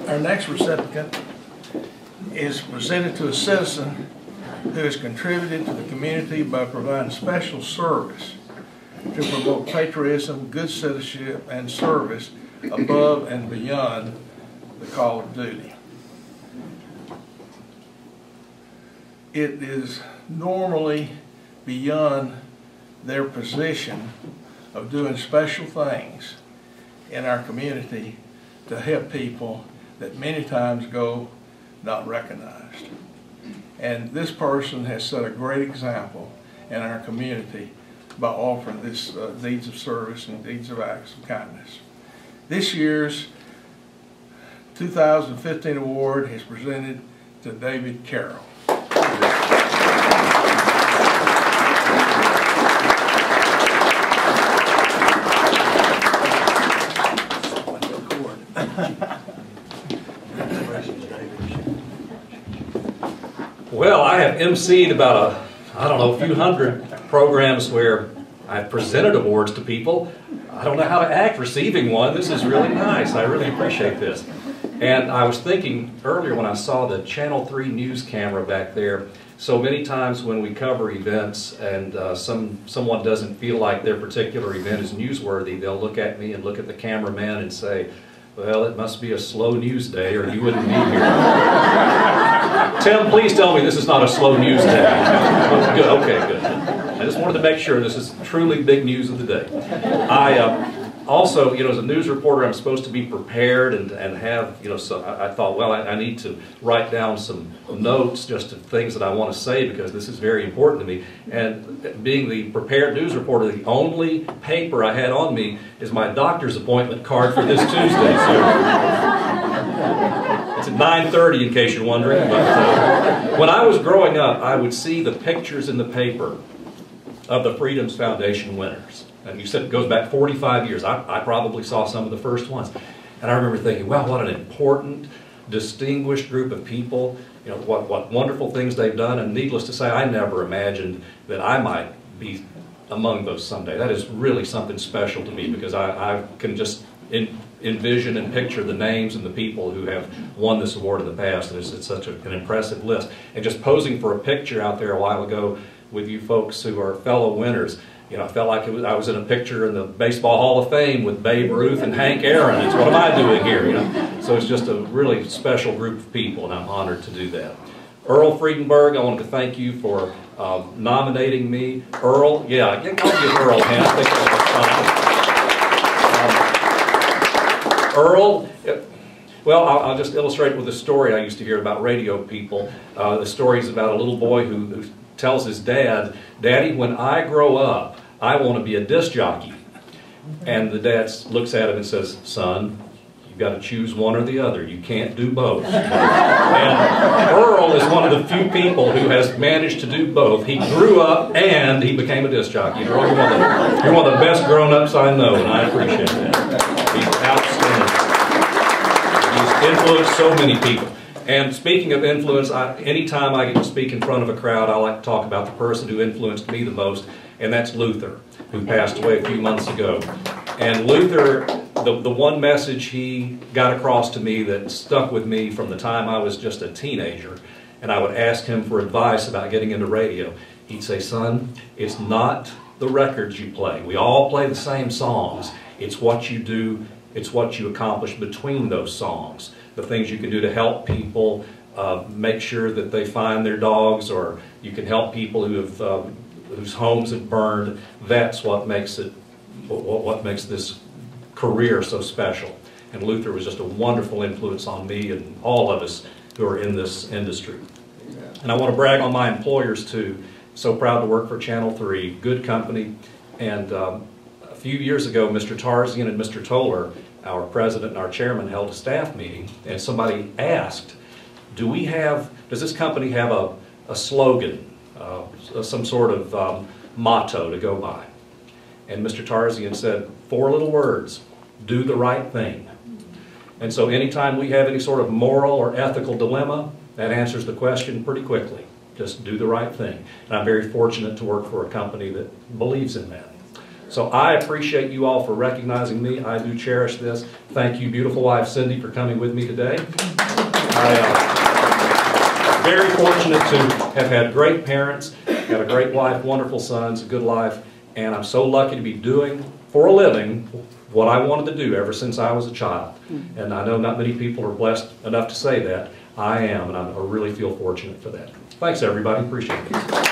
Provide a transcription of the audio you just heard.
Our next recipient is presented to a citizen who has contributed to the community by providing special service to promote patriotism, good citizenship, and service above and beyond the call of duty. It is normally beyond their position of doing special things in our community to help people that many times go not recognized. And this person has set a great example in our community by offering this deeds of service and deeds of acts of kindness. This year's 2015 award is presented to David Carroll. Well, I have emceed about a few hundred programs where I've presented awards to people. I don't know how to act receiving one. This is really nice. I really appreciate this. And I was thinking earlier when I saw the Channel 3 news camera back there, so many times when we cover events and someone doesn't feel like their particular event is newsworthy, they'll look at me and look at the cameraman and say, well, it must be a slow news day or you wouldn't be here. Tim, please tell me this is not a slow news day. Good, okay, good. I just wanted to make sure this is truly big news of the day. I also, as a news reporter, I'm supposed to be prepared and have, so I thought, well, I need to write down some notes just of things that I want to say because this is very important to me. And being the prepared news reporter, the only paper I had on me is my doctor's appointment card for this Tuesday. So it's at 9:30 in case you're wondering. But when I was growing up, I would see the pictures in the paper of the Freedoms Foundation winners. And you said it goes back 45 years. I probably saw some of the first ones. And I remember thinking, wow, what an important, distinguished group of people. What wonderful things they've done. And needless to say, I never imagined that I might be among those someday. That is really something special to me because I can just envision and picture the names and the people who have won this award in the past. It's such an impressive list. And just posing for a picture out there a while ago with you folks who are fellow winners, I felt like I was in a picture in the Baseball Hall of Fame with Babe Ruth and Hank Aaron. It's what am I doing here? So it's just a really special group of people, and I'm honored to do that. Earl Friedenberg, I wanted to thank you for nominating me. Earl, I'll give Earl a hand. I think that's Earl, well, I'll just illustrate with a story I used to hear about radio people. The story is about a little boy who tells his dad, Daddy, when I grow up, I want to be a disc jockey. And the dad looks at him and says, son, you've got to choose one or the other. You can't do both. And Earl is one of the few people who has managed to do both. He grew up and he became a disc jockey. Earl, you're one of the best grown-ups I know, and I appreciate that. He's outstanding. He's influenced so many people. And speaking of influence, anytime I get to speak in front of a crowd, I like to talk about the person who influenced me the most, and that's Luther, who passed away a few months ago. And Luther, the one message he got across to me that stuck with me from the time I was just a teenager, and I would ask him for advice about getting into radio, he'd say, son, it's not the records you play. We all play the same songs. It's what you do, it's what you accomplish between those songs. The things you can do to help people, make sure that they find their dogs, or you can help people who have, whose homes have burned. That's what makes it, what makes this career so special. And Luther was just a wonderful influence on me and all of us who are in this industry. And I want to brag on my employers too. So proud to work for Channel 3, good company. And a few years ago, Mr. Tarzian and Mr. Toller, our president and our chairman, held a staff meeting, and somebody asked, does this company have a slogan, some sort of motto to go by? And Mr. Tarzian said, 4 little words, do the right thing. And so anytime we have any sort of moral or ethical dilemma, that answers the question pretty quickly. Just do the right thing. And I'm very fortunate to work for a company that believes in that. So I appreciate you all for recognizing me. I do cherish this. Thank you, beautiful wife Cindy, for coming with me today. I'm very fortunate to have had great parents, got a great wife, wonderful sons, a good life, and I'm so lucky to be doing for a living what I wanted to do ever since I was a child. And I know not many people are blessed enough to say that. I am, and I really feel fortunate for that. Thanks, everybody. Appreciate it.